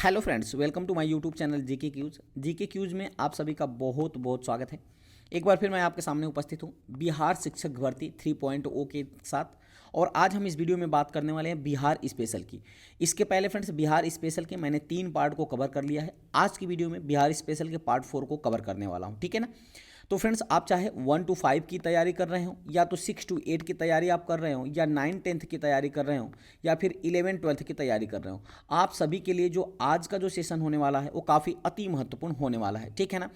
Hello friends, welcome to my YouTube channel GK quiz में आप सभी का बहुत बहुत स्वागत है। एक बार फिर मैं आपके सामने उपस्थित हूँ बिहार शिक्षक भर्ती 3.0 के साथ। और आज हम इस वीडियो में बात करने वाले हैं बिहार स्पेशल की। इसके पहले फ्रेंड्स बिहार स्पेशल के मैंने 3 पार्ट को कवर कर लिया है। आज की वीडियो में बिहार स्पेशल के पार्ट 4 को कवर करने वाला हूँ, ठीक है ना। तो फ्रेंड्स आप चाहे 1 to 5 की तैयारी कर रहे हो, या तो 6 to 8 की तैयारी आप कर रहे हो, या 9-10th की तैयारी कर रहे हो, या फिर 11-12th की तैयारी कर रहे हो, आप सभी के लिए जो आज का जो सेशन होने वाला है वो काफ़ी अति महत्वपूर्ण होने वाला है, ठीक है ना।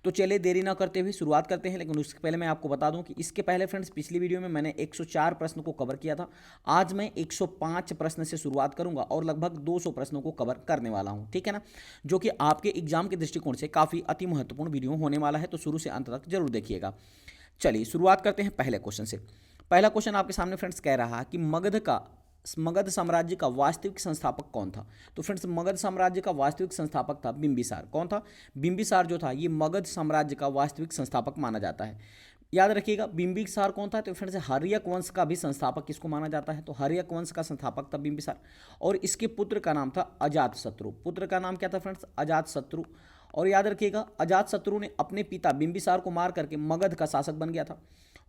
तो चलिए देरी ना करते हुए शुरुआत करते हैं। लेकिन उसके पहले मैं आपको बता दूं कि इसके पहले फ्रेंड्स पिछली वीडियो में मैंने 104 प्रश्न को कवर किया था। आज मैं 105 प्रश्न से शुरुआत करूंगा और लगभग 200 प्रश्नों को कवर करने वाला हूं, ठीक है ना, जो कि आपके एग्जाम के दृष्टिकोण से काफ़ी अति महत्वपूर्ण वीडियो होने वाला है। तो शुरू से अंत तक जरूर देखिएगा। चलिए शुरुआत करते हैं पहले क्वेश्चन से। पहला क्वेश्चन आपके सामने फ्रेंड्स कह रहा है कि मगध साम्राज्य का वास्तविक संस्थापक कौन था। तो फ्रेंड्स मगध साम्राज्य का वास्तविक संस्थापक था बिंबिसार। कौन था? बिंबिसार जो था ये मगध साम्राज्य का वास्तविक संस्थापक माना जाता है। याद रखिएगा बिंबिसार कौन था। तो फ्रेंड्स हर्यक वंश का भी संस्थापक किसको माना जाता है? तो हर्यक वंश का संस्थापक था बिंबिसार। और इसके पुत्र का नाम था अजातशत्रु। पुत्र का नाम क्या था फ्रेंड्स? अजातशत्रु। और याद रखिएगा अजातशत्रु ने अपने पिता बिंबिसार को मार करके मगध का शासक बन गया था।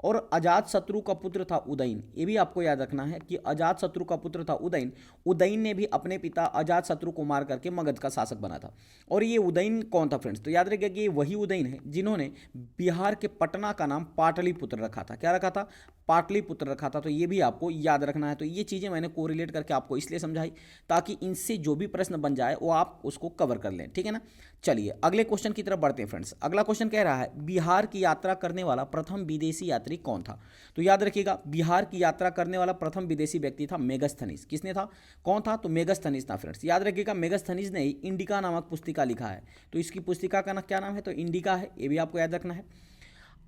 और अजातशत्रु का पुत्र था उदयन। ये भी आपको याद रखना है कि अजातशत्रु का पुत्र था उदयन। उदयन ने भी अपने पिता अजातशत्रु को मार करके मगध का शासक बना था। और ये उदयन कौन था फ्रेंड्स? तो याद रखिएगा कि ये वही उदयन है जिन्होंने बिहार के पटना का नाम पाटलिपुत्र रखा था। क्या रखा था? पाटलिपुत्र रखा था। तो ये भी आपको याद रखना है। तो ये चीज़ें मैंने कोरिलेट करके आपको इसलिए समझाई ताकि इनसे जो भी प्रश्न बन जाए वो आप उसको कवर कर लें, ठीक है ना। चलिए अगले क्वेश्चन की तरफ बढ़ते हैं फ्रेंड्स। अगला क्वेश्चन कह रहा है बिहार की यात्रा करने वाला प्रथम विदेशी यात्री कौन था। तो याद रखिएगा बिहार की यात्रा करने वाला प्रथम विदेशी व्यक्ति था मेगस्थनीज। किसने था? कौन था? तो मेगस्थनीज था फ्रेंड्स। याद रखिएगा मेगस्थनीज ने इंडिका नामक पुस्तिका लिखा है। तो इसकी पुस्तिका का क्या नाम है? तो इंडिका है। ये भी आपको याद रखना है।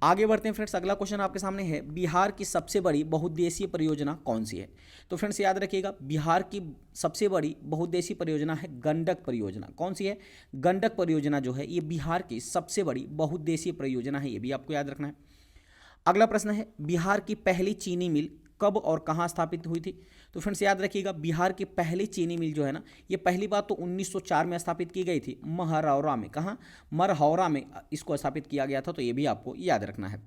आगे बढ़ते हैं फ्रेंड्स। अगला क्वेश्चन आपके सामने है बिहार की सबसे बड़ी बहुउद्देशीय परियोजना कौन सी है। तो फ्रेंड्स याद रखिएगा बिहार की सबसे बड़ी बहुउद्देशीय परियोजना है गंडक परियोजना। कौन सी है? गंडक परियोजना जो है ये बिहार की सबसे बड़ी बहुउद्देशीय परियोजना है। ये भी आपको याद रखना है। अगला प्रश्न है बिहार की पहली चीनी मिल कब और कहाँ स्थापित हुई थी। तो फ्रेंड्स याद रखिएगा बिहार की पहली चीनी मिल जो है ना ये पहली बात तो 1904 में स्थापित की गई थी महरौरा में। कहाँ? मरहौरा में इसको स्थापित किया गया था। तो ये भी आपको याद रखना है।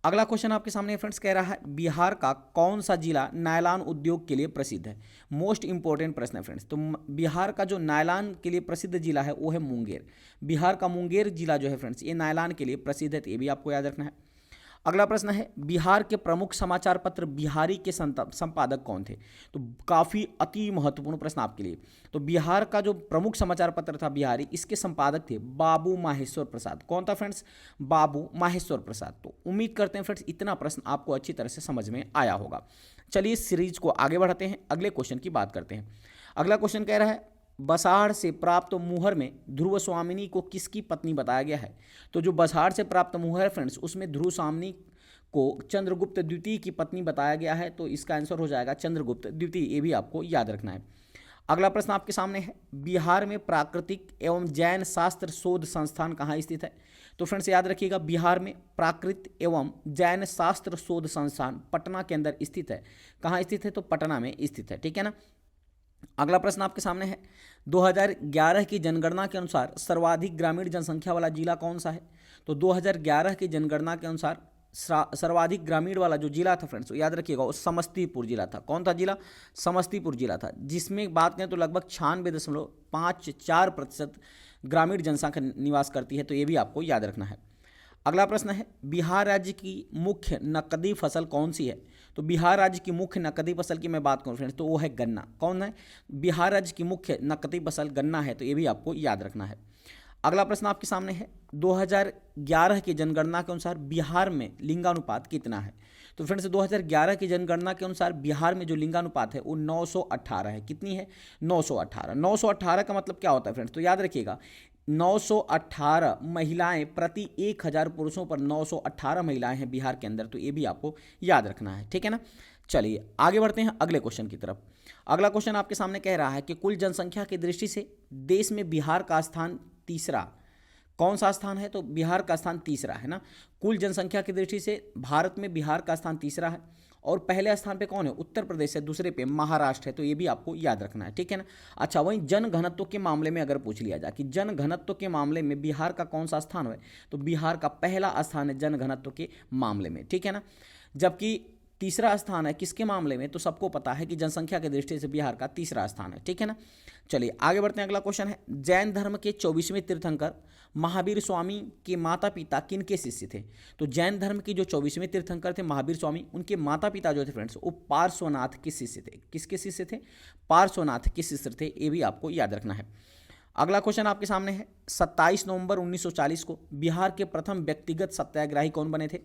अगला क्वेश्चन आपके सामने फ्रेंड्स कह रहा है बिहार का कौन सा जिला नायलॉन उद्योग के लिए प्रसिद्ध है। मोस्ट इंपॉर्टेंट प्रश्न है फ्रेंड्स। तो बिहार का जो नायलॉन के लिए प्रसिद्ध जिला है वो है मुंगेर। बिहार का मुंगेर जिला जो है फ्रेंड्स ये नायलॉन के लिए प्रसिद्ध है। तो ये भी आपको याद रखना है। अगला प्रश्न है बिहार के प्रमुख समाचार पत्र बिहारी के संपादक कौन थे। तो काफ़ी अति महत्वपूर्ण प्रश्न आपके लिए। तो बिहार का जो प्रमुख समाचार पत्र था बिहारी इसके संपादक थे बाबू माहेश्वर प्रसाद। कौन था फ्रेंड्स? बाबू माहेश्वर प्रसाद। तो उम्मीद करते हैं फ्रेंड्स इतना प्रश्न आपको अच्छी तरह से समझ में आया होगा। चलिए इस सीरीज को आगे बढ़ाते हैं, अगले क्वेश्चन की बात करते हैं। अगला क्वेश्चन कह रहा है बसाड़ से प्राप्त मुहर में ध्रुव स्वामिनी को किसकी पत्नी बताया गया है। तो जो बसाड़ से प्राप्त मुहर है फ्रेंड्स उसमें ध्रुव स्वामिनी को चंद्रगुप्त द्वितीय की पत्नी बताया गया है। तो इसका आंसर हो जाएगा चंद्रगुप्त द्वितीय। ये भी आपको याद रखना है। अगला प्रश्न आपके सामने है बिहार में प्राकृतिक एवं जैन शास्त्र शोध संस्थान कहाँ स्थित है। तो फ्रेंड्स याद रखिएगा बिहार में प्राकृत एवं जैन शास्त्र शोध संस्थान पटना के अंदर स्थित है। कहाँ स्थित है? तो पटना में स्थित है, ठीक है ना। अगला प्रश्न आपके सामने है 2011 की जनगणना के अनुसार सर्वाधिक ग्रामीण जनसंख्या वाला जिला कौन सा है। तो 2011 की जनगणना के अनुसार सर्वाधिक ग्रामीण वाला जो जिला था फ्रेंड्स याद रखिएगा वो समस्तीपुर जिला था। कौन था जिला? समस्तीपुर जिला था, जिसमें बात करें तो लगभग 96.54% ग्रामीण जनसंख्या निवास करती है। तो ये भी आपको याद रखना है। अगला प्रश्न है बिहार राज्य की मुख्य नकदी फसल कौन सी है। तो बिहार राज्य की मुख्य नकदी फसल की मैं बात करूं फ्रेंड्स तो वो है गन्ना। कौन है? बिहार राज्य की मुख्य नकदी फसल गन्ना है। तो ये भी आपको याद रखना है। अगला प्रश्न आपके सामने है 2011 की जनगणना के अनुसार बिहार में लिंगानुपात कितना है। तो फ्रेंड्स 2011 की जनगणना के अनुसार बिहार में जो लिंगानुपात है वो 918 है। कितनी है? 918। 918 का मतलब क्या होता है फ्रेंड्स? तो याद रखिएगा 918 महिलाएं प्रति 1000 पुरुषों पर 918 महिलाएं हैं बिहार के अंदर। तो ये भी आपको याद रखना है, ठीक है ना। चलिए आगे बढ़ते हैं अगले क्वेश्चन की तरफ। अगला क्वेश्चन आपके सामने कह रहा है कि कुल जनसंख्या की दृष्टि से देश में बिहार का स्थान तीसरा कौन सा स्थान है। तो बिहार का स्थान तीसरा है ना। कुल जनसंख्या की दृष्टि से भारत में बिहार का स्थान तीसरा है। और पहले स्थान पे कौन है, उत्तर प्रदेश है, दूसरे पे महाराष्ट्र है, तो ये भी आपको याद रखना है, ठीक है ना। अच्छा, वहीं जन घनत्व के मामले में अगर पूछ लिया जाए कि जन घनत्व के मामले में बिहार का कौन सा स्थान है, तो बिहार का पहला स्थान है जन घनत्व के मामले में, ठीक है ना। जबकि तीसरा स्थान है किसके मामले में, तो सबको पता है कि जनसंख्या की दृष्टि से बिहार का तीसरा स्थान है, ठीक है ना। चलिए आगे बढ़ते हैं, अगला क्वेश्चन है, जैन धर्म के 24वें तीर्थंकर महावीर स्वामी के माता पिता किन के शिष्य थे। तो जैन धर्म के जो 24वें तीर्थंकर थे महावीर स्वामी, उनके माता पिता जो थे फ्रेंड्स वो पार्श्वनाथ के शिष्य थे। किसके शिष्य थे, पार्श्वनाथ के शिष्य थे, ये भी आपको याद रखना है। अगला क्वेश्चन आपके सामने है, 27 नवंबर 1940 को बिहार के प्रथम व्यक्तिगत सत्याग्रही कौन बने थे।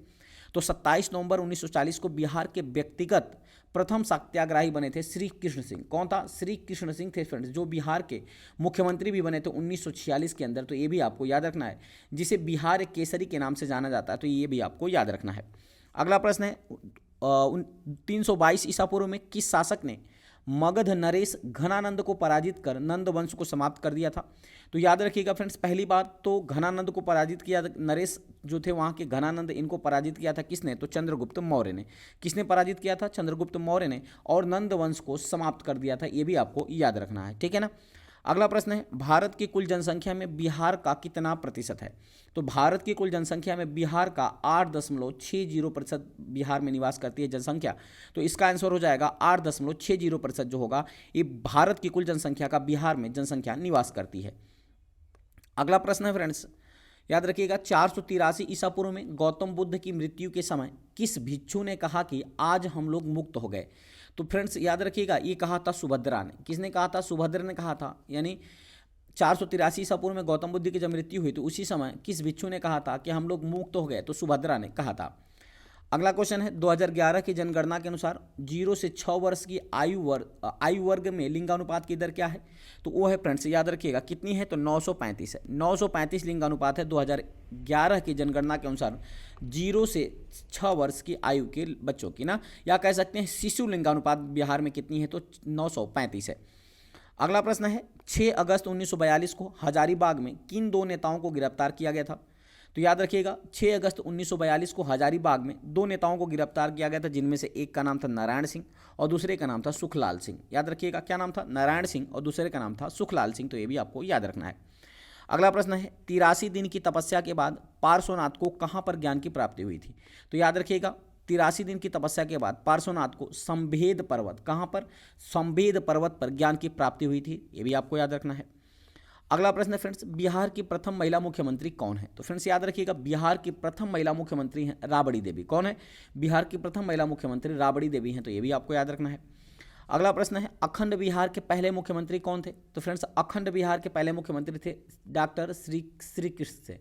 तो 27 नवंबर 1940 को बिहार के व्यक्तिगत प्रथम सत्याग्रही बने थे श्री कृष्ण सिंह। कौन था, श्री कृष्ण सिंह थे फ्रेंड्स, जो बिहार के मुख्यमंत्री भी बने थे 1946 के अंदर, तो ये भी आपको याद रखना है, जिसे बिहार केसरी के नाम से जाना जाता है, तो ये भी आपको याद रखना है। अगला प्रश्न है, 322 ईसा पूर्व में किस शासक ने मगध नरेश घनानंद को पराजित कर नंद वंश को समाप्त कर दिया था। तो याद रखिएगा फ्रेंड्स, पहली बात तो घनानंद को पराजित किया, नरेश जो थे वहाँ के घनानंद, इनको पराजित किया था किसने, तो चंद्रगुप्त मौर्य ने। किसने पराजित किया था, चंद्रगुप्त मौर्य ने, और नंद वंश को समाप्त कर दिया था, ये भी आपको याद रखना है, ठीक है ना। अगला प्रश्न है, भारत की कुल जनसंख्या में बिहार का कितना प्रतिशत है। तो भारत की कुल जनसंख्या में बिहार का 8.60% बिहार में निवास करती है जनसंख्या, तो इसका आंसर हो जाएगा 8.60% जो होगा, ये भारत की कुल जनसंख्या का बिहार में जनसंख्या निवास करती है। अगला प्रश्न है फ्रेंड्स, याद रखिएगा, 483 ईसा पूर्व में गौतम बुद्ध की मृत्यु के समय किस भिक्षु ने कहा कि आज हम लोग मुक्त हो गए। तो फ्रेंड्स याद रखिएगा, ये कहा था सुभद्रा ने। किसने कहा था, सुभद्रा ने कहा था, यानी 483 ईसा पूर्व में गौतम बुद्ध की जब मृत्यु हुई तो उसी समय किस भिक्षु ने कहा था कि हम लोग मुक्त हो गए, तो सुभद्रा ने कहा था। अगला क्वेश्चन है, 2011 की जनगणना के अनुसार 0 से 6 वर्ष की आयु वर्ग में लिंगानुपात की दर क्या है। तो वो है फ्रेंड्स, याद रखिएगा कितनी है, तो 935 है। 935 लिंगानुपात है 2011 की जनगणना के अनुसार 0 से 6 वर्ष की आयु के बच्चों की ना, या कह सकते हैं शिशु लिंगानुपात बिहार में कितनी है, तो 935 है। अगला प्रश्न है, 6 अगस्त 1942 को हजारीबाग में किन दो नेताओं को गिरफ्तार किया गया था। तो याद रखिएगा, 6 अगस्त 1942 को हजारीबाग में दो नेताओं को गिरफ्तार किया गया था, जिनमें से एक का नाम था नारायण सिंह और दूसरे का नाम था सुखलाल सिंह। याद रखिएगा क्या नाम था, नारायण सिंह, और दूसरे का नाम था सुखलाल सिंह, तो ये भी आपको याद रखना है। अगला प्रश्न है, 83 दिन की तपस्या के बाद पार्श्वनाथ को कहाँ पर ज्ञान की प्राप्ति हुई थी। तो याद रखिएगा, 83 दिन की तपस्या के बाद पार्श्वनाथ को संभेद पर्वत, कहाँ पर, संभेद पर्वत पर ज्ञान की प्राप्ति हुई थी, ये भी आपको याद रखना है। अगला प्रश्न है फ्रेंड्स, बिहार की प्रथम महिला मुख्यमंत्री कौन है। तो फ्रेंड्स याद रखिएगा, बिहार की प्रथम महिला मुख्यमंत्री हैं राबड़ी देवी। कौन है, बिहार की प्रथम महिला मुख्यमंत्री राबड़ी देवी हैं, तो ये भी आपको याद रखना है। अगला प्रश्न है, अखंड बिहार के पहले मुख्यमंत्री कौन थे। तो फ्रेंड्स अखंड बिहार के पहले मुख्यमंत्री थे डॉक्टर श्री कृष्ण से।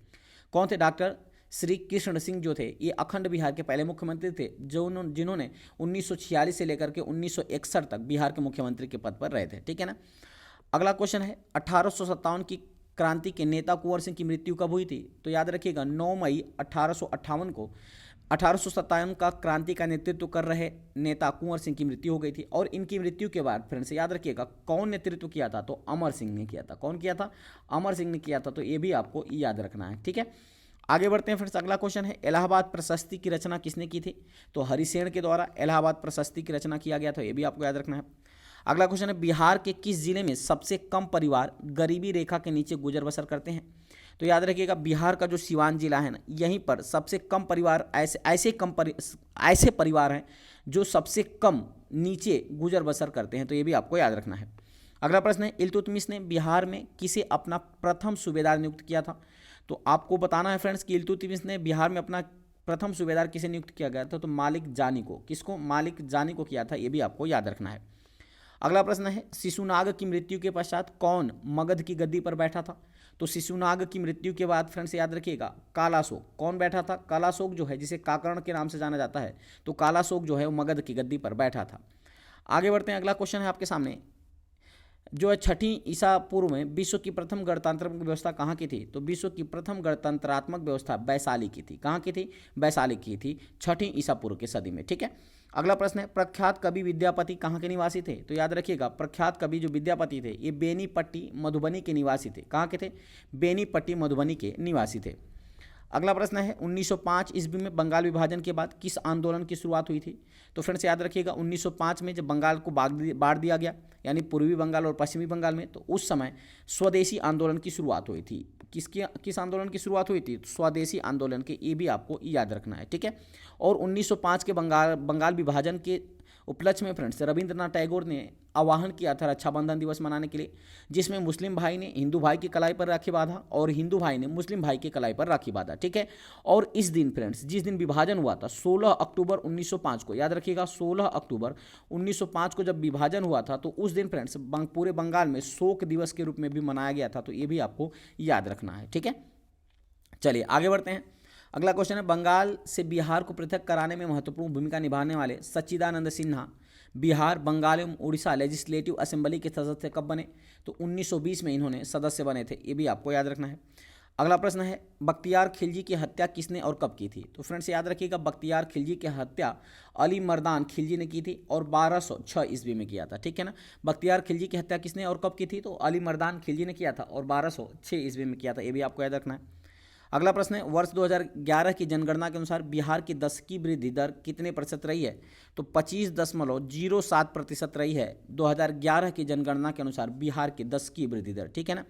कौन थे, डॉक्टर श्री कृष्ण सिंह जो थे, ये अखंड बिहार के पहले मुख्यमंत्री थे, जिन्होंने 1946 से लेकर के 1961 तक बिहार के मुख्यमंत्री के पद पर रहे थे, ठीक है ना। अगला क्वेश्चन है, 1857 की क्रांति के नेता कुंवर सिंह की मृत्यु कब हुई थी। तो याद रखिएगा, 9 मई 1858 को 1857 का क्रांति का नेतृत्व कर रहे नेता कुंवर सिंह की मृत्यु हो गई थी। और इनकी मृत्यु के बाद फ्रेंड्स याद रखिएगा कौन नेतृत्व किया था, तो अमर सिंह ने किया था। कौन किया था, अमर सिंह ने किया था, तो ये भी आपको याद रखना है, ठीक है। आगे बढ़ते हैं फ्रेंड्स, अगला क्वेश्चन है, इलाहाबाद प्रशस्ति की रचना किसने की थी। तो हरिसेन के द्वारा इलाहाबाद प्रशस्ति की रचना किया गया था, ये भी आपको याद रखना है। अगला क्वेश्चन है, बिहार के किस जिले में सबसे कम परिवार गरीबी रेखा के नीचे गुजर बसर करते हैं। तो याद रखिएगा, बिहार का जो सिवान जिला है ना, यहीं पर सबसे कम परिवार ऐसे परिवार हैं जो सबसे कम नीचे गुजर बसर करते हैं, तो ये भी आपको याद रखना है। अगला प्रश्न है, इल्तुतमिश ने बिहार में किसे अपना प्रथम सूबेदार नियुक्त किया था। तो आपको बताना है फ्रेंड्स कि इल्तुतमिश ने बिहार में अपना प्रथम सूबेदार किसे नियुक्त किया गया था, तो मालिक जानी को। किसको, मालिक जानी को किया था, ये भी आपको याद रखना है। अगला प्रश्न है, शिशुनाग की मृत्यु के पश्चात कौन मगध की गद्दी पर बैठा था। तो शिशुनाग की मृत्यु के बाद फ्रेंड्स याद रखिएगा कालाशोक। कौन बैठा था, कालाशोक जो है, जिसे काकर्ण के नाम से जाना जाता है, तो कालाशोक जो है वो मगध की गद्दी पर बैठा था। आगे बढ़ते हैं, अगला क्वेश्चन है आपके सामने, जो है 6वीं ईसा पूर्व में विश्व की प्रथम गणतांत्रिक व्यवस्था कहाँ की थी। तो विश्व की प्रथम गणतंत्रात्मक व्यवस्था वैशाली की थी। कहाँ की थी, वैशाली की थी 6वीं ईसा पूर्व के सदी में, ठीक है। अगला प्रश्न है, प्रख्यात कवि विद्यापति कहाँ के निवासी थे। तो याद रखिएगा, प्रख्यात कवि जो विद्यापति थे ये बेनीपट्टी मधुबनी के निवासी थे। कहाँ के थे, बेनीपट्टी मधुबनी के निवासी थे। अगला प्रश्न है 1905 ईस्वी में बंगाल विभाजन के बाद किस आंदोलन की शुरुआत हुई थी? तो फ्रेंड्स याद रखिएगा 1905 में जब बंगाल को बांट दिया गया, यानी पूर्वी बंगाल और पश्चिमी बंगाल में, तो उस समय स्वदेशी आंदोलन की शुरुआत हुई थी। किस आंदोलन की शुरुआत हुई थी? तो स्वदेशी आंदोलन के, ये भी आपको याद रखना है, ठीक है। और 1905 के बंगाल विभाजन के उपलक्ष्य में फ्रेंड्स रविंद्रनाथ टैगोर ने आह्वान किया था रक्षाबंधन दिवस मनाने के लिए, जिसमें मुस्लिम भाई ने हिंदू भाई की कलाई पर राखी बांधा और हिंदू भाई ने मुस्लिम भाई की कलाई पर राखी बांधा, ठीक है। और इस दिन फ्रेंड्स, जिस दिन विभाजन हुआ था 16 अक्टूबर 1905 को, याद रखिएगा 16 अक्टूबर 1905 को जब विभाजन हुआ था, तो उस दिन फ्रेंड्स पूरे बंगाल में शोक दिवस के रूप में भी मनाया गया था, तो ये भी आपको याद रखना है, ठीक है। चलिए आगे बढ़ते हैं। अगला क्वेश्चन है, बंगाल से बिहार को पृथक कराने में महत्वपूर्ण भूमिका निभाने वाले सच्चिदानंद सिन्हा बिहार, बंगाल एवं उड़ीसा लेजिस्लेटिव असेंबली के सदस्य कब बने? तो 1920 में इन्होंने सदस्य बने थे, ये भी आपको याद रखना है। अगला प्रश्न है, बख्तियार खिलजी की हत्या किसने और कब की थी? तो फ्रेंड्स याद रखिएगा, बख्तियार खिलजी की हत्या अली मर्दान खिलजी ने की थी और 1206 ईस्वी में किया था, ठीक है ना। बख्तियार खिलजी की हत्या किसने और कब की थी? तो अली मर्दान खिलजी ने किया था और 1206 ईस्वी में किया था, ये भी आपको याद रखना है। अगला प्रश्न है, वर्ष 2011 की जनगणना के अनुसार बिहार की दशकी वृद्धि दर कितने प्रतिशत रही है? तो 25.07% रही है 2011 की जनगणना के अनुसार बिहार की दशकी वृद्धि दर, ठीक है ना।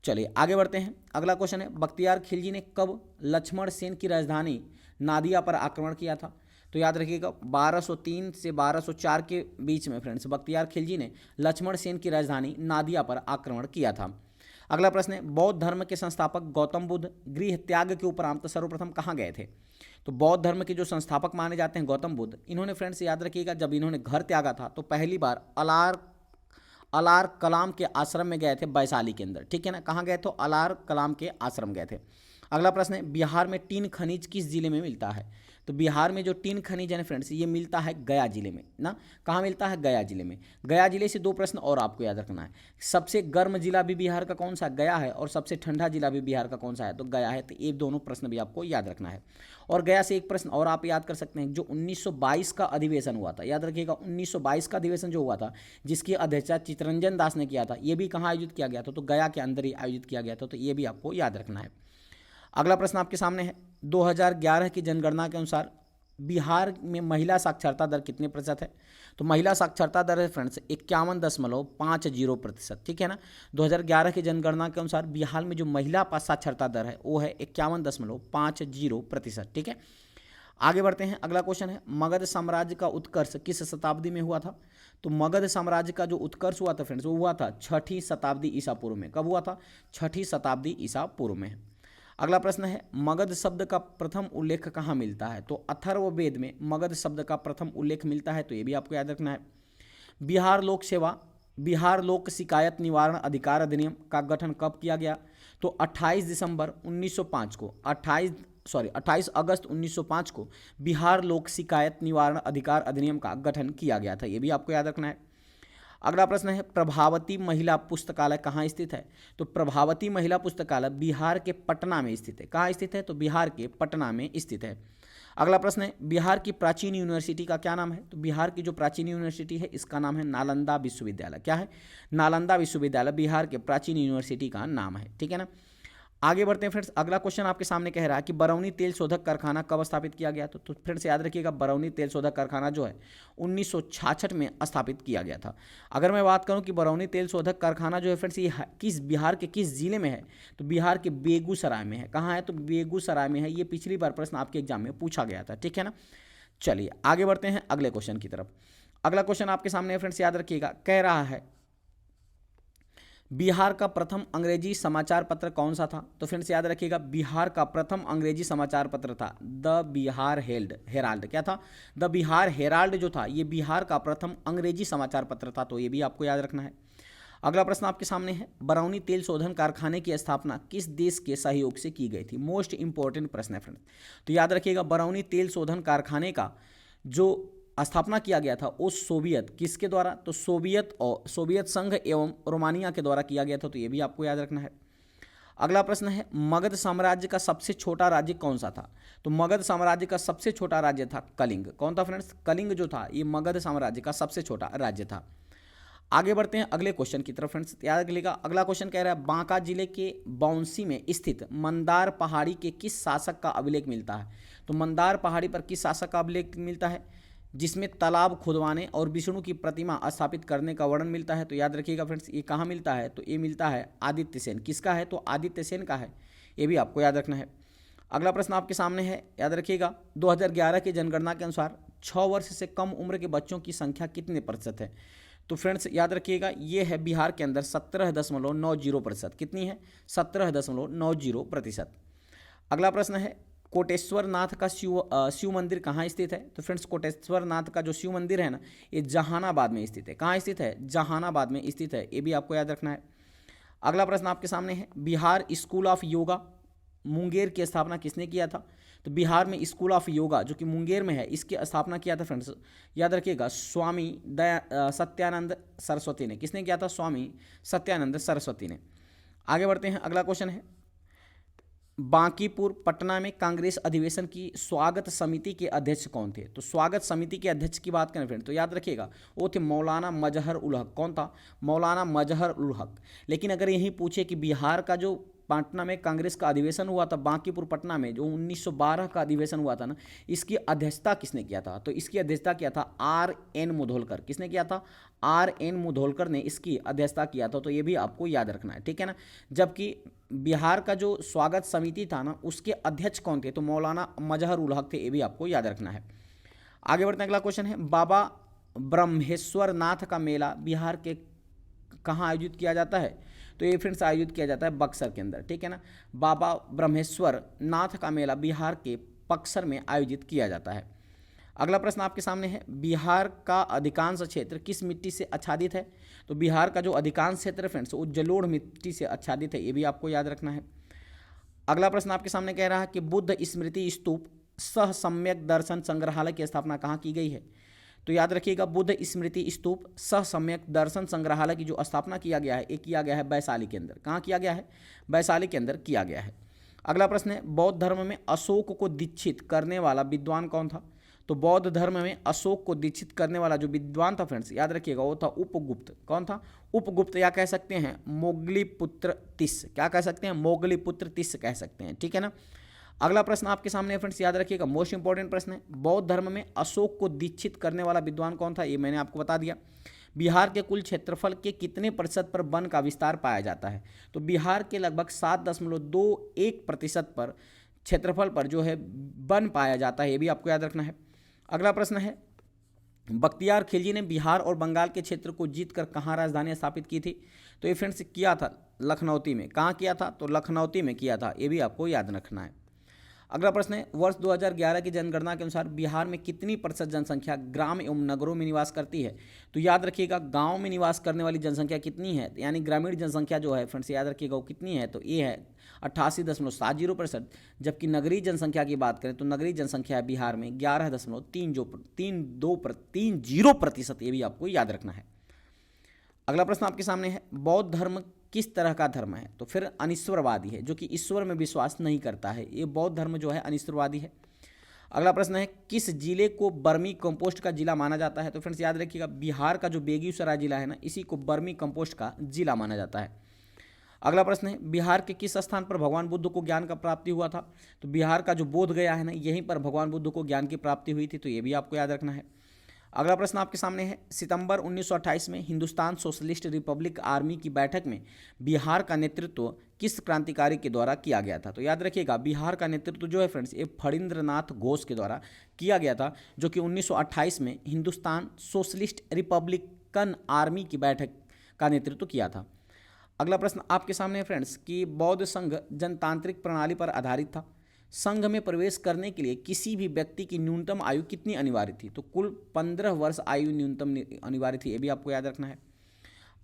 चलिए आगे बढ़ते हैं। अगला क्वेश्चन है, बख्तियार खिलजी ने कब लक्ष्मण सेन की राजधानी नादिया पर आक्रमण किया था? तो याद रखिएगा 1203 से 1204 के बीच में फ्रेंड्स बख्तियार खिलजी ने लक्ष्मण सेन की राजधानी नादिया पर आक्रमण किया था। अगला प्रश्न है, बौद्ध धर्म के संस्थापक गौतम बुद्ध गृह त्याग के उपरांत सर्वप्रथम कहाँ गए थे? तो बौद्ध धर्म के जो संस्थापक माने जाते हैं गौतम बुद्ध, इन्होंने फ्रेंड्स याद रखिएगा जब इन्होंने घर त्यागा था तो पहली बार अलार कलाम के आश्रम में गए थे, वैशाली के अंदर, ठीक है ना। कहाँ गए? तो अलार कलाम के आश्रम गए थे। अगला प्रश्न है, बिहार में टीन खनिज किस जिले में मिलता है? तो बिहार में जो टीन खनिज है ना फ्रेंड्स, ये मिलता है गया जिले में ना। कहाँ मिलता है? गया जिले में। गया जिले से दो प्रश्न और आपको याद रखना है, सबसे गर्म जिला भी बिहार का कौन सा? गया है। और सबसे ठंडा जिला भी बिहार का कौन सा है? तो गया है। तो ये दोनों प्रश्न भी आपको याद रखना है। और गया से एक प्रश्न और आप याद कर सकते हैं, जो 1922 का अधिवेशन हुआ था, याद रखिएगा 1922 का अधिवेशन जो हुआ था, जिसकी अध्यक्षता चित्तरंजन दास ने किया था, ये भी कहाँ आयोजित किया गया था? तो गया के अंदर ही आयोजित किया गया था, तो ये भी आपको याद रखना है। अगला प्रश्न आपके सामने है, 2011 की जनगणना के अनुसार बिहार में महिला साक्षरता दर कितने प्रतिशत है? तो महिला साक्षरता दर है फ्रेंड्स 51.50%, ठीक है ना। 2011 की जनगणना के अनुसार बिहार में जो महिला साक्षरता दर है वो है 51.50%, ठीक है। आगे बढ़ते हैं। अगला क्वेश्चन है, मगध साम्राज्य का उत्कर्ष किस शताब्दी में हुआ था? तो मगध साम्राज्य का जो उत्कर्ष हुआ था फ्रेंड्स, वो हुआ था 6ठी शताब्दी ईसा पूर्व में। कब हुआ था? 6ठी शताब्दी ईसा पूर्व में। अगला प्रश्न है, मगध शब्द का प्रथम उल्लेख कहाँ मिलता है? तो अथर्ववेद में मगध शब्द का प्रथम उल्लेख मिलता है, तो ये भी आपको याद रखना है। बिहार लोक सेवा, बिहार लोक शिकायत निवारण अधिकार अधिनियम का गठन कब किया गया? तो 28 अगस्त 1905 को बिहार लोक शिकायत निवारण अधिकार अधिनियम का गठन किया गया था, ये भी आपको याद रखना है। अगला प्रश्न है, प्रभावती महिला पुस्तकालय कहाँ स्थित है? तो प्रभावती महिला पुस्तकालय बिहार के पटना में स्थित है। कहाँ स्थित है? तो बिहार के पटना में स्थित है। अगला प्रश्न है, बिहार की प्राचीन यूनिवर्सिटी का क्या नाम है? तो बिहार की जो प्राचीन यूनिवर्सिटी है इसका नाम है नालंदा विश्वविद्यालय। क्या है? नालंदा विश्वविद्यालय बिहार के प्राचीन यूनिवर्सिटी का नाम है, ठीक है ना। आगे बढ़ते हैं फ्रेंड्स। अगला क्वेश्चन आपके सामने कह रहा है कि बरौनी तेल शोधक कारखाना कब स्थापित किया गया? तो फ्रेंड्स याद रखिएगा, बरौनी तेल शोधक कारखाना जो है 1966 में स्थापित किया गया था। अगर मैं बात करूं कि बरौनी तेल शोधक कारखाना जो है फ्रेंड्स ये किस बिहार के किस जिले में है? तो बिहार के बेगूसराय में है। कहाँ है? तो बेगूसराय में है। ये पिछली बार प्रश्न आपके एग्जाम में पूछा गया था, ठीक है ना। चलिए आगे बढ़ते हैं अगले क्वेश्चन की तरफ। अगला क्वेश्चन आपके सामने फ्रेंड्स याद रखिएगा, कह रहा है बिहार का प्रथम अंग्रेजी समाचार पत्र कौन सा था? तो फ्रेंड्स याद रखिएगा, बिहार का प्रथम अंग्रेजी समाचार पत्र था द बिहार हेराल्ड। क्या था? द बिहार हेराल्ड जो था ये बिहार का प्रथम अंग्रेजी समाचार पत्र था, तो ये भी आपको याद रखना है। अगला प्रश्न आपके सामने है, बरौनी तेल शोधन कारखाने की स्थापना किस देश के सहयोग से की गई थी? मोस्ट इंपॉर्टेंट प्रश्न है फ्रेंड्स। तो याद रखिएगा, बरौनी तेल शोधन कारखाने का जो स्थापना किया गया था वो सोवियत किसके द्वारा? तो सोवियत संघ एवं रोमानिया के द्वारा किया गया था, तो ये भी आपको याद रखना है। अगला प्रश्न है, मगध साम्राज्य का सबसे छोटा राज्य कौन सा था? तो मगध साम्राज्य का सबसे छोटा राज्य था कलिंग। कौन था फ्रेंड्स? कलिंग जो था ये मगध साम्राज्य का सबसे छोटा राज्य था। आगे बढ़ते हैं अगले क्वेश्चन की तरफ फ्रेंड्स, याद रखिएगा। अगला क्वेश्चन कह रहा है बांका जिले के बौंसी में स्थित मंदार पहाड़ी के किस शासक का अभिलेख मिलता है। तो मंदार पहाड़ी पर किस शासक का अभिलेख मिलता है जिसमें तालाब खुदवाने और विष्णु की प्रतिमा स्थापित करने का वर्णन मिलता है। तो याद रखिएगा फ्रेंड्स, ये कहाँ मिलता है, तो ये मिलता है आदित्य सेन। किसका है, तो आदित्य सेन का है, ये भी आपको याद रखना है। अगला प्रश्न आपके सामने है, याद रखिएगा। 2011 की जनगणना के अनुसार 6 वर्ष से कम उम्र के बच्चों की संख्या कितने प्रतिशत है। तो फ्रेंड्स याद रखिएगा, ये है बिहार के अंदर 17.90%। कितनी है, 17.90%। अगला प्रश्न है कोटेश्वर नाथ का शिव मंदिर कहाँ स्थित है। तो फ्रेंड्स कोटेश्वर नाथ का जो शिव मंदिर है ना, ये जहानाबाद में स्थित है। कहाँ स्थित है, जहानाबाद में स्थित है, ये भी आपको याद रखना है। अगला प्रश्न आपके सामने है बिहार स्कूल ऑफ योगा मुंगेर की स्थापना किसने किया था। तो बिहार में स्कूल ऑफ योगा जो कि मुंगेर में है, इसकी स्थापना किया था फ्रेंड्स, याद रखिएगा, स्वामी सत्यानंद सरस्वती ने। किसने किया था, स्वामी सत्यानंद सरस्वती ने। आगे बढ़ते हैं, अगला क्वेश्चन है बांकीपुर पटना में कांग्रेस अधिवेशन की स्वागत समिति के अध्यक्ष कौन थे। तो स्वागत समिति के अध्यक्ष की बात करें फ्रेंड, तो याद रखिएगा वो थे मौलाना मजहर उल हक। कौन था, मौलाना मजहर उल हक। लेकिन अगर यही पूछे कि बिहार का जो पटना में कांग्रेस का अधिवेशन हुआ था, बांकीपुर पटना में जो 1912 का अधिवेशन हुआ था ना, इसकी अध्यक्षता किसने किया था। तो इसकी अध्यक्षता किया था R.N. मुधोलकर। किसने किया था, R.N. मुधोलकर ने इसकी अध्यक्षता किया था। तो ये भी आपको याद रखना है, ठीक है ना। जबकि बिहार का जो स्वागत समिति था ना, उसके अध्यक्ष कौन थे, तो मौलाना मजहर उल हक थे, ये भी आपको याद रखना है। आगे बढ़ते हैं, अगला क्वेश्चन है बाबा ब्रह्मेश्वर नाथ का मेला बिहार के कहाँ आयोजित किया जाता है। तो ये फ्रेंड्स आयोजित किया जाता है बक्सर के अंदर, ठीक है ना। बाबा ब्रह्मेश्वर नाथ का मेला बिहार के बक्सर में आयोजित किया जाता है। अगला प्रश्न आपके सामने है बिहार का अधिकांश क्षेत्र किस मिट्टी से आच्छादित है। तो बिहार का जो अधिकांश क्षेत्र है फ्रेंड्स, वो जलोढ़ मिट्टी से आच्छादित है, ये भी आपको याद रखना है। अगला प्रश्न आपके सामने कह रहा है कि बुद्ध स्मृति स्तूप सह सम्यक दर्शन संग्रहालय की स्थापना कहाँ की गई है। तो याद रखिएगा बुद्ध स्मृति स्तूप सह सम्यक दर्शन संग्रहालय की जो स्थापना किया गया है, ये किया गया है वैशाली के अंदर। कहाँ किया गया है, वैशाली के अंदर किया गया है। अगला प्रश्न है बौद्ध धर्म में अशोक को दीक्षित करने वाला विद्वान कौन था। तो बौद्ध धर्म में अशोक को दीक्षित करने वाला जो विद्वान था फ्रेंड्स, याद रखिएगा वो था उपगुप्त। कौन था, उपगुप्त, या कह सकते हैं मोगलीपुत्र तिस्स। क्या कह सकते हैं, मोगलीपुत्र तिस्स कह सकते हैं, ठीक है ना। अगला प्रश्न आपके सामने फ्रेंड्स, याद रखिएगा मोस्ट इंपॉर्टेंट प्रश्न है बौद्ध धर्म में अशोक को दीक्षित करने वाला विद्वान कौन था, ये मैंने आपको बता दिया। बिहार के कुल क्षेत्रफल के कितने प्रतिशत पर वन का विस्तार पाया जाता है। तो बिहार के लगभग 7.21% पर क्षेत्रफल पर जो है वन पाया जाता है, ये भी आपको याद रखना है। अगला प्रश्न है बख्तियार खिलजी ने बिहार और बंगाल के क्षेत्र को जीतकर कहाँ राजधानी स्थापित की थी। तो ये फ्रेंड्स किया था लखनऊती में। कहाँ किया था, तो लखनऊती में किया था, ये भी आपको याद रखना है। अगला प्रश्न है वर्ष 2011 की जनगणना के अनुसार बिहार में कितनी प्रतिशत जनसंख्या ग्राम एवं नगरों में निवास करती है। तो याद रखिएगा गांव में निवास करने वाली जनसंख्या कितनी है, यानी ग्रामीण जनसंख्या जो है फ्रेंड्स, याद रखिएगा वो कितनी है, तो ये है 88.70%। जबकि नगरीय जनसंख्या की बात करें तो नगरीय जनसंख्या है बिहार में 11.30%, ये भी आपको याद रखना है। अगला प्रश्न आपके सामने है बौद्ध धर्म किस तरह का धर्म है। तो फिर अनिश्वरवादी है, जो कि ईश्वर में विश्वास नहीं करता है। ये बौद्ध धर्म जो है अनिश्वरवादी है। अगला प्रश्न है किस जिले को बर्मी कंपोस्ट का जिला माना जाता है। तो फ्रेंड्स याद रखिएगा बिहार का जो बेगूसराय जिला है ना, इसी को बर्मी कंपोस्ट का जिला माना जाता है। अगला प्रश्न है बिहार के किस स्थान पर भगवान बुद्ध को ज्ञान का प्राप्ति हुआ था। तो बिहार का जो बोध गया है ना, यहीं पर भगवान बुद्ध को ज्ञान की प्राप्ति हुई थी, तो ये भी आपको याद रखना है। अगला प्रश्न आपके सामने है सितंबर 1928 में हिंदुस्तान सोशलिस्ट रिपब्लिक आर्मी की बैठक में बिहार का नेतृत्व किस क्रांतिकारी के द्वारा किया गया था। तो याद रखिएगा बिहार का नेतृत्व जो है फ्रेंड्स, ये फणींद्रनाथ घोष के द्वारा किया गया था, जो कि 1928 में हिंदुस्तान सोशलिस्ट रिपब्लिकन आर्मी की बैठक का नेतृत्व किया था। अगला प्रश्न आपके सामने है फ्रेंड्स कि बौद्ध संघ जनतांत्रिक प्रणाली पर आधारित था। संघ में प्रवेश करने के लिए किसी भी व्यक्ति की न्यूनतम आयु कितनी अनिवार्य थी। तो कुल 15 वर्ष आयु न्यूनतम अनिवार्य थी, ये भी आपको याद रखना है।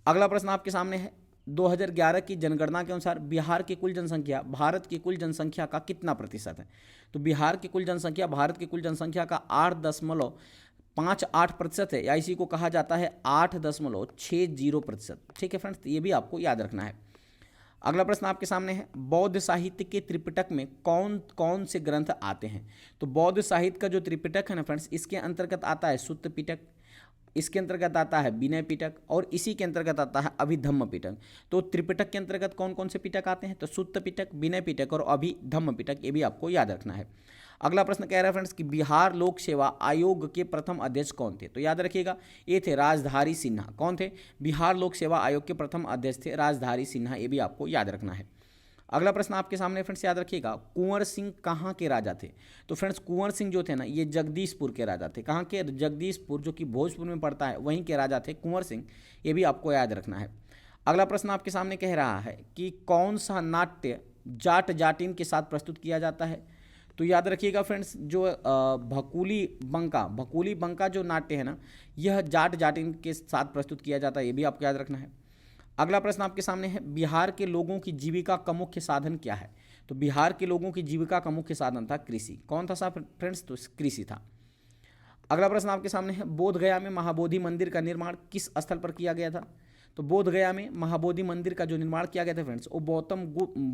अगला प्रश्न आपके सामने है 2011 की जनगणना के अनुसार बिहार की कुल जनसंख्या भारत की कुल जनसंख्या का कितना प्रतिशत है। तो बिहार की कुल जनसंख्या भारत की कुल जनसंख्या का 8.58% है, या इसी को कहा जाता है 8.60%। ठीक है फ्रेंड्स, ये भी आपको याद रखना है। अगला प्रश्न आपके सामने है बौद्ध साहित्य के त्रिपिटक में कौन कौन से ग्रंथ आते हैं। तो बौद्ध साहित्य का जो त्रिपिटक है ना फ्रेंड्स, इसके अंतर्गत आता है सुत्त पिटक, इसके अंतर्गत आता है विनय पिटक, और इसी के अंतर्गत आता है अभिधम्म पिटक। तो त्रिपिटक के अंतर्गत कौन कौन से पिटक आते हैं? तो सुत्त पिटक, विनय पिटक और अभिधम्म पिटक, ये भी आपको याद रखना है। अगला प्रश्न कह रहा है फ्रेंड्स कि बिहार लोक सेवा आयोग के प्रथम अध्यक्ष कौन थे? तो याद रखिएगा ये थे राजधारी सिन्हा। कौन थे? बिहार लोक सेवा आयोग के प्रथम अध्यक्ष थे राजधारी सिन्हा, ये भी आपको याद रखना है। अगला प्रश्न आपके सामने फ्रेंड्स याद रखिएगा, कुंवर सिंह कहाँ के राजा थे? तो फ्रेंड्स कुंवर सिंह जो थे ना, ये जगदीशपुर के राजा थे। कहाँ के? जगदीशपुर, जो कि भोजपुर में पड़ता है, वहीं के राजा थे कुंवर सिंह, ये भी आपको याद रखना है। अगला प्रश्न आपके सामने कह रहा है कि कौन सा नाट्य जाट जाटिन के साथ प्रस्तुत किया जाता है? तो याद रखिएगा फ्रेंड्स, जो भकुली बंका जो नाट्य है ना, यह जाट जाटिन के साथ प्रस्तुत किया जाता है, ये भी आपको याद रखना है। अगला प्रश्न आपके सामने है, बिहार के लोगों की जीविका का मुख्य साधन क्या है? तो बिहार के लोगों की जीविका का मुख्य साधन था कृषि। कौन था साहब फ्रेंड्स? तो कृषि था। अगला प्रश्न आपके सामने है, बोध गया में महाबोधि मंदिर का निर्माण किस स्थल पर किया गया था? तो बोध गया में महाबोधि मंदिर का जो निर्माण किया गया था फ्रेंड्स, वो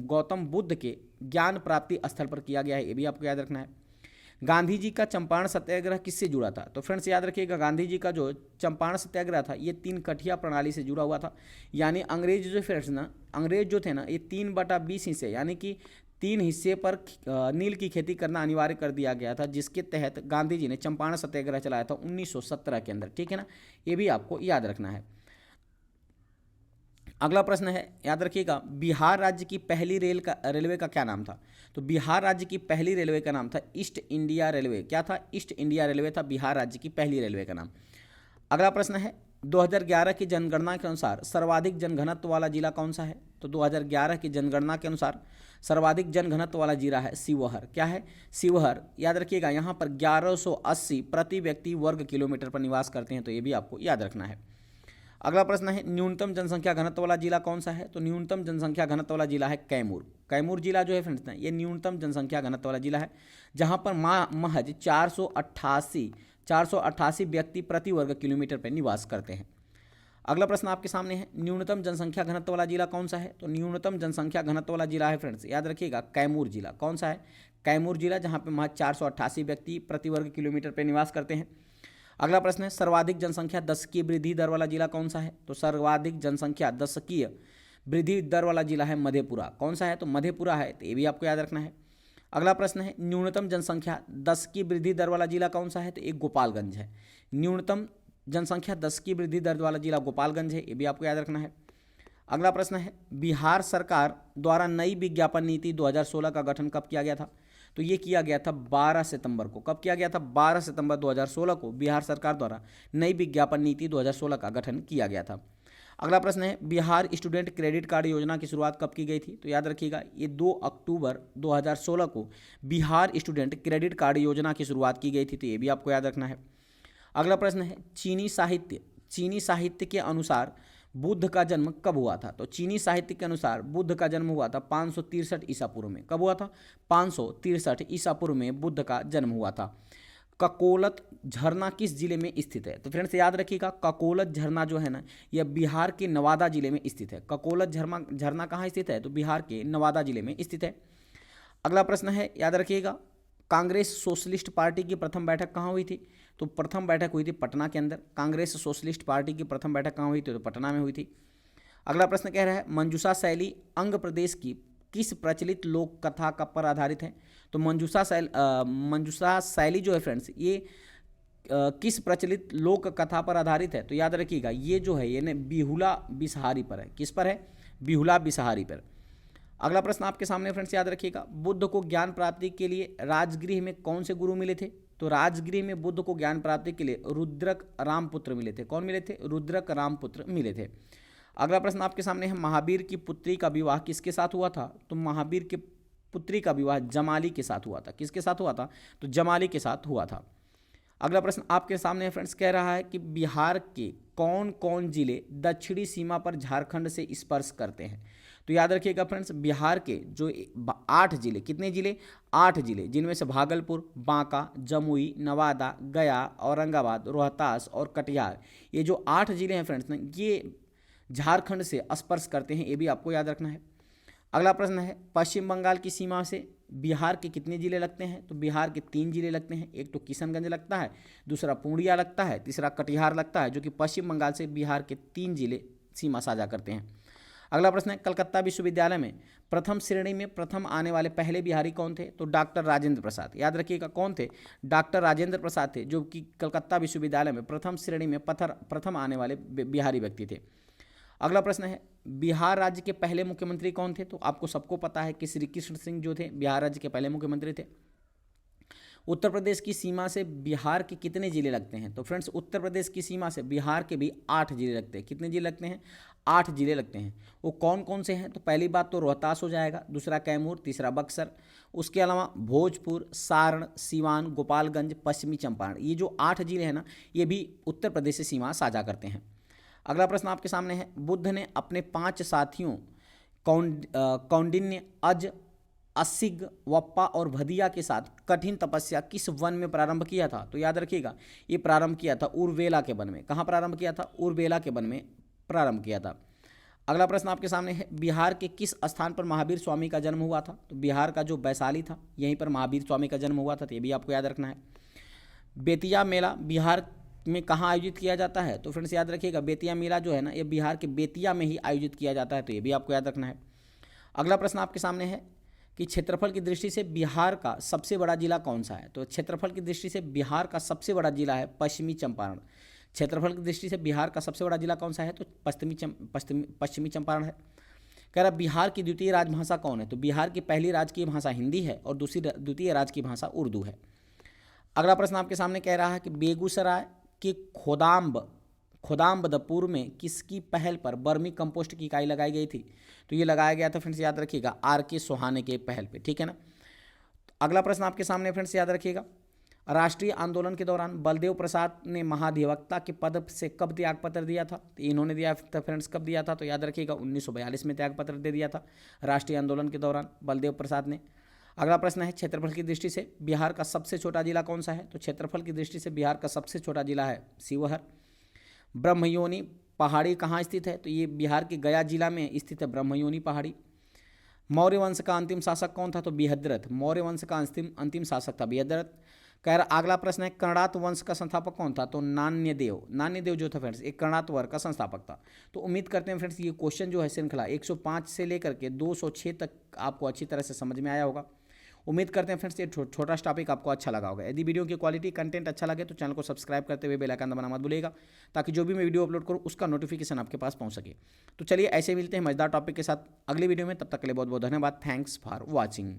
गौतम बुद्ध के ज्ञान प्राप्ति स्थल पर किया गया है, ये भी आपको याद रखना है। गांधी जी का चंपारण सत्याग्रह किससे जुड़ा था? तो फ्रेंड्स याद रखिएगा, गांधी जी का जो चंपारण सत्याग्रह था, ये 3 कठिया प्रणाली से जुड़ा हुआ था। यानी अंग्रेज जो थे ना, ये 3/20 हिस्से, यानी कि 3 हिस्से पर नील की खेती करना अनिवार्य कर दिया गया था, जिसके तहत गांधी जी ने चंपारण सत्याग्रह चलाया था 1917 के अंदर। ठीक है ना, ये भी आपको याद रखना है। अगला प्रश्न है, याद रखिएगा, बिहार राज्य की पहली रेलवे का क्या नाम था? तो बिहार राज्य की पहली रेलवे का नाम था ईस्ट इंडिया रेलवे। क्या था? ईस्ट इंडिया रेलवे था बिहार राज्य की पहली रेलवे का नाम। अगला प्रश्न है, 2011 की जनगणना के अनुसार सर्वाधिक जनघनत्व वाला जिला कौन सा है? तो 2011 की जनगणना के अनुसार सर्वाधिक जनघनत्व वाला जिला है शिवहर। क्या है? शिवहर। याद रखिएगा, यहाँ पर 1180 प्रति व्यक्ति वर्ग किलोमीटर पर निवास करते हैं, तो ये भी आपको याद रखना है। अगला प्रश्न है, न्यूनतम जनसंख्या घनत्व वाला जिला कौन सा है? तो न्यूनतम जनसंख्या घनत्व वाला जिला है कैमूर। कैमूर जिला जो है फ्रेंड्स, ये न्यूनतम जनसंख्या घनत्व वाला जिला है, जहां पर महज 488 व्यक्ति प्रति वर्ग किलोमीटर पर निवास करते हैं। अगला प्रश्न आपके सामने है, न्यूनतम जनसंख्या घनत्व वाला जिला कौन सा है? तो न्यूनतम जनसंख्या घनत्व वाला जिला है फ्रेंड्स, याद रखिएगा, कैमूर जिला। कौन सा है? कैमूर जिला, जहाँ पर महज 488 व्यक्ति प्रति वर्ग किलोमीटर पर निवास करते हैं। अगला प्रश्न है, सर्वाधिक जनसंख्या दशकीय वृद्धि दर वाला जिला कौन सा है? तो सर्वाधिक जनसंख्या दशकीय वृद्धि दर वाला जिला है मधेपुरा। कौन सा है? तो मधेपुरा है, तो ये भी आपको याद रखना है। अगला प्रश्न है, न्यूनतम जनसंख्या दशकीय वृद्धि दर वाला जिला कौन सा है? तो एक गोपालगंज है। न्यूनतम जनसंख्या दशकीय वृद्धि दर वाला जिला गोपालगंज है, ये भी आपको याद रखना है। अगला प्रश्न है, बिहार सरकार द्वारा नई विज्ञापन नीति 2016 का गठन कब किया गया था? तो ये किया गया था 12 सितंबर को। कब किया गया था? 12 सितंबर 2016 को बिहार सरकार द्वारा नई विज्ञापन नीति 2016 का गठन किया गया था। अगला प्रश्न है, बिहार स्टूडेंट क्रेडिट कार्ड योजना की शुरुआत कब की गई थी? तो याद रखिएगा, ये 2 अक्टूबर 2016 को बिहार स्टूडेंट क्रेडिट कार्ड योजना की शुरुआत की गई थी, तो ये भी आपको याद रखना है। अगला प्रश्न है, चीनी साहित्य के अनुसार बुद्ध का जन्म कब हुआ था? तो चीनी साहित्य के अनुसार बुद्ध का जन्म हुआ था 563 ईसा पूर्व में। कब हुआ था? 563 ईसा पूर्व में बुद्ध का जन्म हुआ था। ककोलत झरना किस जिले में स्थित है? तो फ्रेंड्स याद रखिएगा, ककोलत झरना जो है ना, यह बिहार के नवादा जिले में स्थित है। ककोलत झरना कहाँ स्थित है? तो बिहार के नवादा जिले में स्थित है। अगला प्रश्न है, याद रखिएगा, कांग्रेस सोशलिस्ट पार्टी की प्रथम बैठक कहाँ हुई थी? तो प्रथम बैठक हुई थी पटना के अंदर। कांग्रेस सोशलिस्ट पार्टी की प्रथम बैठक कहाँ हुई थी? तो पटना में हुई थी। अगला प्रश्न कह रहा है, मंजूषा शैली अंग प्रदेश की किस प्रचलित लोक कथा का पर आधारित है? तो मंजूषा शैली जो है फ्रेंड्स, ये किस प्रचलित लोक कथा पर आधारित है? तो याद रखिएगा, ये जो है ये बिहुला बिसहारी पर है। किस पर है? बिहुला बिसहारी पर। अगला प्रश्न आपके सामने फ्रेंड्स, याद रखिएगा, बुद्ध को ज्ञान प्राप्ति के लिए राजगृह में कौन से गुरु मिले थे? तो राजगृह में बुद्ध को ज्ञान प्राप्ति के लिए रुद्रक रामपुत्र मिले थे। कौन मिले थे? रुद्रक रामपुत्र मिले थे। अगला प्रश्न आपके सामने है, महावीर की पुत्री का विवाह किसके साथ हुआ था? तो महावीर की पुत्री का विवाह जमाली के साथ हुआ था। किसके साथ हुआ था? तो जमाली के साथ हुआ था। अगला प्रश्न आपके सामने फ्रेंड्स कह रहा है कि बिहार के कौन कौन जिले दक्षिणी सीमा पर झारखंड से स्पर्श करते हैं? तो याद रखिएगा फ्रेंड्स, बिहार के जो 8 जिले, कितने जिले? 8 जिले, जिनमें से भागलपुर, बांका, जमुई, नवादा, गया, औरंगाबाद, रोहतास और कटिहार, ये जो 8 जिले हैं फ्रेंड्स ना, ये झारखंड से स्पर्श करते हैं, ये भी आपको याद रखना है। अगला प्रश्न है पश्चिम बंगाल की सीमा से बिहार के कितने जिले लगते हैं? तो बिहार के 3 जिले लगते हैं। एक तो किशनगंज लगता है, दूसरा पूर्णिया लगता है, तीसरा कटिहार लगता है, जो कि पश्चिम बंगाल से बिहार के 3 जिले सीमा साझा करते हैं। अगला प्रश्न है कलकत्ता विश्वविद्यालय में प्रथम श्रेणी में प्रथम आने वाले पहले बिहारी कौन थे? तो डॉक्टर राजेंद्र प्रसाद। याद रखिएगा कौन थे? डॉक्टर राजेंद्र प्रसाद थे, जो कि कलकत्ता विश्वविद्यालय में प्रथम श्रेणी में प्रथम आने वाले बिहारी व्यक्ति थे। अगला प्रश्न है बिहार राज्य के पहले मुख्यमंत्री कौन थे? तो आपको सबको पता है कि श्री कृष्ण सिंह जो थे बिहार राज्य के पहले मुख्यमंत्री थे। उत्तर प्रदेश की सीमा से बिहार के कितने जिले लगते हैं? तो फ्रेंड्स उत्तर प्रदेश की सीमा से बिहार के भी 8 जिले लगते हैं। कितने जिले लगते हैं? 8 जिले लगते हैं। वो कौन कौन से हैं? तो पहली बात तो रोहतास हो जाएगा, दूसरा कैमूर, तीसरा बक्सर, उसके अलावा भोजपुर, सारण, सीवान, गोपालगंज, पश्चिमी चंपारण। ये जो 8 जिले हैं ना, ये भी उत्तर प्रदेश से सीमा साझा करते हैं। अगला प्रश्न आपके सामने है बुद्ध ने अपने 5 साथियों कौंडिन्य, अज, असिग, वप्पा और भदिया के साथ कठिन तपस्या किस वन में प्रारंभ किया था? तो याद रखिएगा ये प्रारंभ किया था उर्वेला के वन में। कहाँ प्रारंभ किया था? उर्वेला के वन में प्रारंभ किया था। अगला प्रश्न आपके सामने है बिहार के किस स्थान पर महावीर स्वामी का जन्म हुआ था? तो बिहार का जो वैशाली था यहीं पर महावीर स्वामी का जन्म हुआ था, तो ये भी आपको याद रखना है। बेतिया मेला बिहार में कहाँ आयोजित किया जाता है? तो फ्रेंड्स याद रखिएगा बेतिया मेला जो है ना, ये बिहार के बेतिया में ही आयोजित किया जाता है, तो ये भी आपको याद रखना है। अगला प्रश्न आपके सामने है कि क्षेत्रफल की दृष्टि से बिहार का सबसे बड़ा जिला कौन सा है? तो क्षेत्रफल की दृष्टि से बिहार का सबसे बड़ा जिला है पश्चिमी चंपारण। क्षेत्रफल की दृष्टि से बिहार का सबसे बड़ा जिला कौन सा है? तो पश्चिमी चंपारण है। कह रहा बिहार की द्वितीय राजभाषा कौन है? तो बिहार की पहली राजकीय भाषा हिंदी है और द्वितीय राजकीय भाषा उर्दू है। अगला प्रश्न आपके सामने कह रहा है कि बेगूसराय के खोदाम्बदपुर में किसकी पहल पर बर्मी कंपोस्ट की इकाई लगाई गई थी? तो ये लगाया गया था फ्रेंड्स याद रखिएगा RK सोहाने के पहल पे, ठीक है ना। अगला प्रश्न आपके सामने फ्रेंड्स याद रखिएगा राष्ट्रीय आंदोलन के दौरान बलदेव प्रसाद ने महाधिवक्ता के पद से कब त्यागपत्र दिया था? तो इन्होंने दिया था फ्रेंड्स, कब दिया था? तो याद रखिएगा 1942 में त्यागपत्र दे दिया था राष्ट्रीय आंदोलन के दौरान बलदेव प्रसाद ने। अगला प्रश्न है क्षेत्रफल की दृष्टि से बिहार का सबसे छोटा जिला कौन सा है? तो क्षेत्रफल की दृष्टि से बिहार का सबसे छोटा जिला है शिवहर। ब्रह्मयोनी पहाड़ी कहाँ स्थित है? तो ये बिहार के गया जिला में स्थित है ब्रह्मयोनी पहाड़ी। मौर्य वंश का अंतिम शासक कौन था? तो बृहद्रथ। मौर्य वंश का अंतिम शासक था बृहद्रथ। कह रहा अगला प्रश्न है कर्णात वंश का संस्थापक कौन था? तो नान्यदेव। नान्यदेव जो था फ्रेंड्स एक कर्णात वर्ग का संस्थापक था। तो उम्मीद करते हैं फ्रेंड्स ये क्वेश्चन जो है श्रृंखला 105 से लेकर के 206 तक आपको अच्छी तरह से समझ में आया होगा। उम्मीद करते हैं फ्रेंड्स ये छोटा टॉपिक आपको अच्छा लगा होगा। यदि वीडियो की क्वालिटी कंटेंट अच्छा लगे तो चैनल को सब्सक्राइब करते हुए बेल आइकन दबाना मत भूलिएगा, ताकि जो भी मैं वीडियो अपलोड करूँ उसका नोटिफिकेशन आपके पास पहुंच सके। तो चलिए ऐसे मिलते हैं मजेदार टॉपिक के साथ अगली वीडियो में, तब तक के लिए बहुत बहुत धन्यवाद। Thanks for watching.